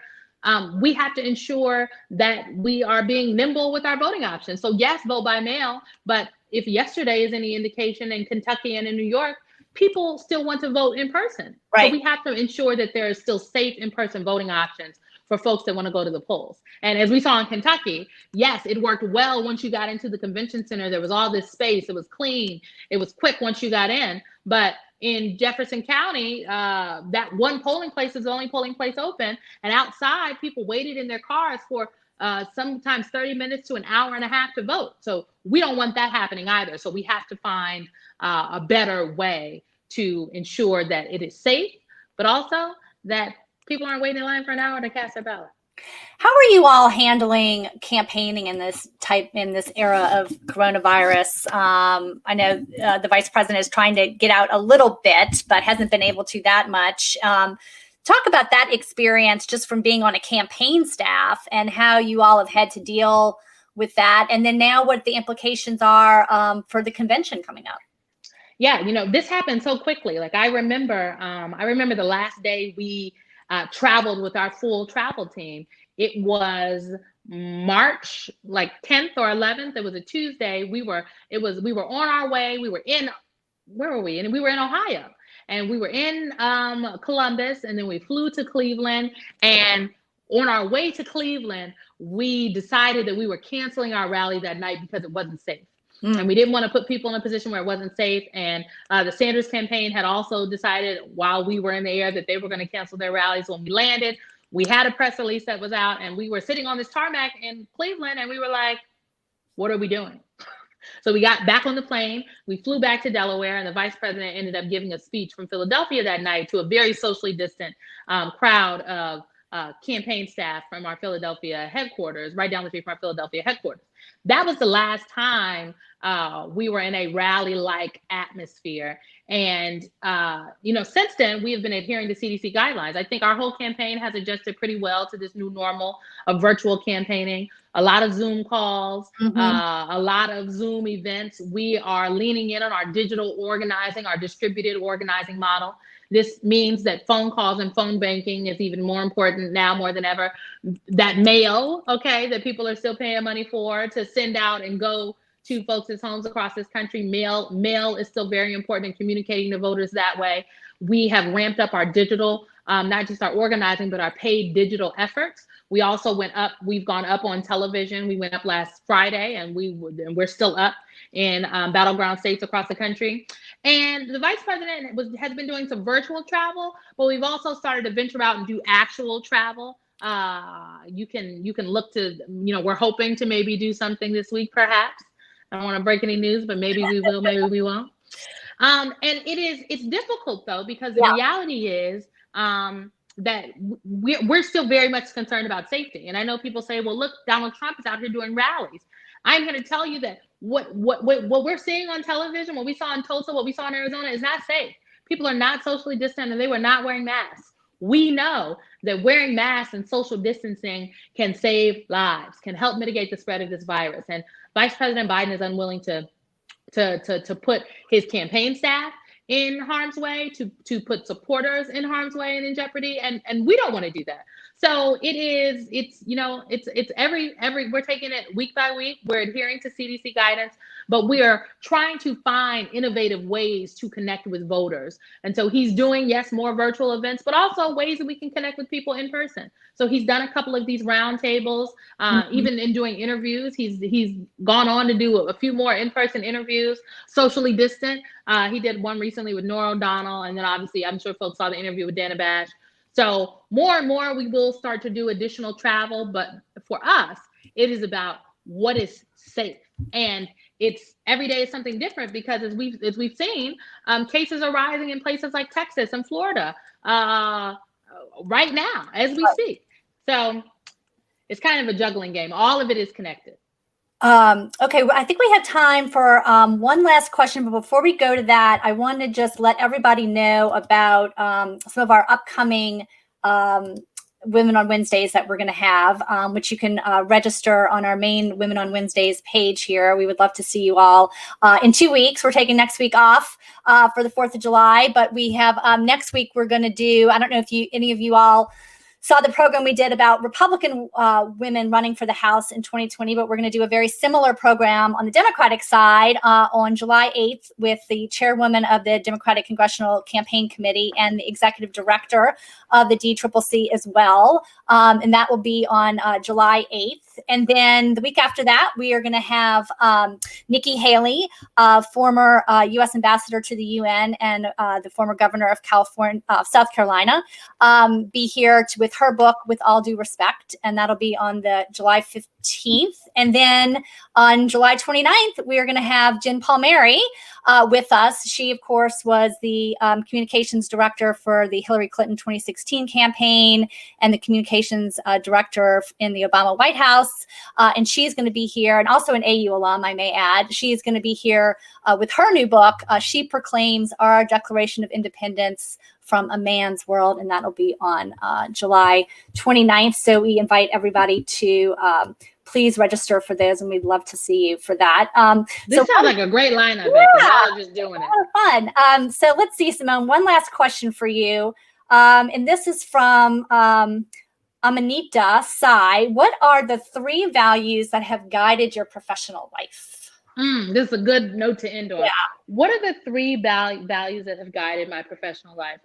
we have to ensure that we are being nimble with our voting options. So yes, vote by mail, but if yesterday is any indication, in Kentucky and in New York, people still want to vote in person. Right. So we have to ensure that there is still safe in-person voting options for folks that want to go to the polls. And as we saw in Kentucky, yes, it worked well once you got into the convention center. There was all this space. It was clean. It was quick once you got in. But in Jefferson County, that one polling place is the only polling place open. And outside, people waited in their cars for sometimes 30 minutes to an hour and a half to vote. So we don't want that happening either. So we have to find a better way to ensure that it is safe, but also that people aren't waiting in line for an hour to cast their ballot. How are you all handling campaigning in this era of coronavirus? I know the vice president is trying to get out a little bit, but hasn't been able to that much. Talk about that experience just from being on a campaign staff and how you all have had to deal with that. And then now what the implications are for the convention coming up. Yeah, this happened so quickly. Like I remember the last day we traveled with our full travel team. It was March 10th or 11th. It was a Tuesday. We were on our way. Where were we? And we were in Ohio. And we were in Columbus, and then we flew to Cleveland. And on our way to Cleveland, we decided that we were canceling our rally that night because it wasn't safe. And we didn't want to put people in a position where it wasn't safe. And the Sanders campaign had also decided while we were in the air that they were going to cancel their rallies. When we landed, we had a press release that was out, and we were sitting on this tarmac in Cleveland, and we were like, what are we doing? So we got back on the plane, we flew back to Delaware, and the vice president ended up giving a speech from Philadelphia that night to a very socially distant crowd of campaign staff from our Philadelphia headquarters, right down the street from our Philadelphia headquarters. That was the last time we were in a rally-like atmosphere. And, since then, we have been adhering to CDC guidelines. I think our whole campaign has adjusted pretty well to this new normal of virtual campaigning, a lot of Zoom calls, a lot of Zoom events. We are leaning in on our digital organizing, our distributed organizing model. This means that phone calls and phone banking is even more important now more than ever. That mail, that people are still paying money for to send out and go to folks' homes across this country. Mail is still very important in communicating to voters that way. We have ramped up our digital, not just our organizing, but our paid digital efforts. We also we've gone up on television. We went up last Friday, and we're still up in battleground states across the country. And the vice president has been doing some virtual travel, but we've also started to venture out and do actual travel. You can look to, we're hoping to maybe do something this week, perhaps. I don't want to break any news, but maybe we will, maybe we won't. And it's difficult though, because the reality is that we're still very much concerned about safety. And I know people say, well, look, Donald Trump is out here doing rallies. I'm going to tell you that what we're seeing on television, what we saw in Tulsa, what we saw in Arizona is not safe. People are not socially distant, and they were not wearing masks. We know that wearing masks and social distancing can save lives, can help mitigate the spread of this virus. And Vice President Biden is unwilling to put his campaign staff in harm's way, to put supporters in harm's way and in jeopardy, and we don't want to do that. So it's every we're taking it week by week. We're adhering to CDC guidance, but we are trying to find innovative ways to connect with voters. And so he's doing, yes, more virtual events, but also ways that we can connect with people in person. So he's done a couple of these roundtables, even in doing interviews. He's gone on to do a few more in-person interviews, socially distant. He did one recently with Norah O'Donnell, and then obviously I'm sure folks saw the interview with Dana Bash. So more and more we will start to do additional travel, but for us, it is about what is safe. And it's every day is something different, because as we've seen, cases are rising in places like Texas and Florida right now as we speak. So it's kind of a juggling game. All of it is connected. Okay, I think we have time for one last question, but before we go to that, I want to just let everybody know about some of our upcoming Women on Wednesdays that we're going to have, which you can register on our main Women on Wednesdays page here. We would love to see you all in 2 weeks. We're taking next week off for the 4th of July, but we have next week we're going to do, I don't know if any of you all saw the program we did about Republican women running for the House in 2020, but we're going to do a very similar program on the Democratic side on July 8th with the chairwoman of the Democratic Congressional Campaign Committee and the executive director of the DCCC as well. And that will be on July 8th. And then the week after that, we are going to have Nikki Haley, former U.S. ambassador to the UN and the former governor of South Carolina, be here with with her book, With All Due Respect, and that'll be on the July 15th. And then on July 29th, we are going to have Jen Palmieri with us. She, of course, was the communications director for the Hillary Clinton 2016 campaign and the communications director in the Obama White House. And she's going to be here, and also an AU alum, I may add. She's going to be here with her new book, She Proclaims Our Declaration of Independence from a Man's World, and that'll be on July 29th. So we invite everybody to please register for those, and we'd love to see you for that. This sounds like a great lineup. Yeah, Y'all are just doing it. Fun. So let's see, Simone, one last question for you. And this is from Amanita Sai. What are the 3 values that have guided your professional life? This is a good note to end on. Yeah. What are the 3 values that have guided my professional life?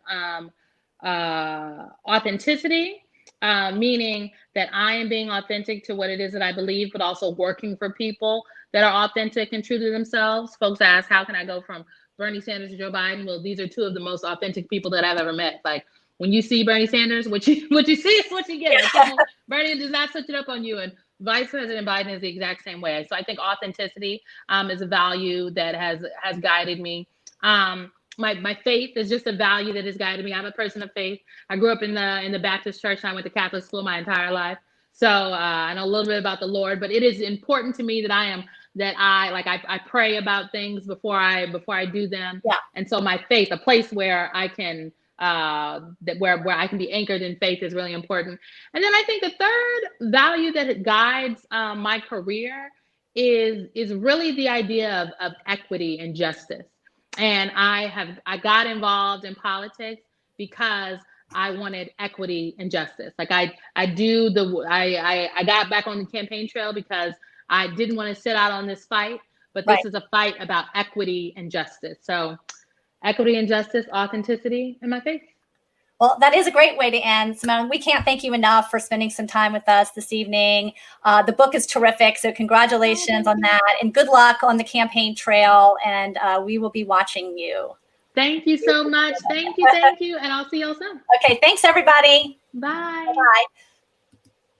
Authenticity, meaning that I am being authentic to what it is that I believe, but also working for people that are authentic and true to themselves. Folks ask, how can I go from Bernie Sanders to Joe Biden? Well, these are 2 of the most authentic people that I've ever met. Like, when you see Bernie Sanders, what you see is what you get. Like, Bernie does not switch it up on you, and Vice President Biden is the exact same way. So I think authenticity is a value that has guided me. My faith is just a value that has guided me. I'm a person of faith. I grew up in the Baptist church. I went to Catholic school my entire life. So I know a little bit about the Lord, but it is important to me that I pray about things before I do them. Yeah. And so my faith, a place where I can where I can be anchored in faith, is really important. And then I think the third value that guides my career is really the idea of equity and justice. And I got involved in politics because I wanted equity and justice. Like I got back on the campaign trail because I didn't want to sit out on this fight, but this is a fight about equity and justice. So equity and justice, authenticity, and my faith. Well, that is a great way to end. Simone, we can't thank you enough for spending some time with us this evening. The book is terrific, so congratulations on that, and good luck on the campaign trail, and we will be watching you. Thank you so much. Thank you, and I'll see y'all soon. Okay, thanks, everybody. Bye. Bye.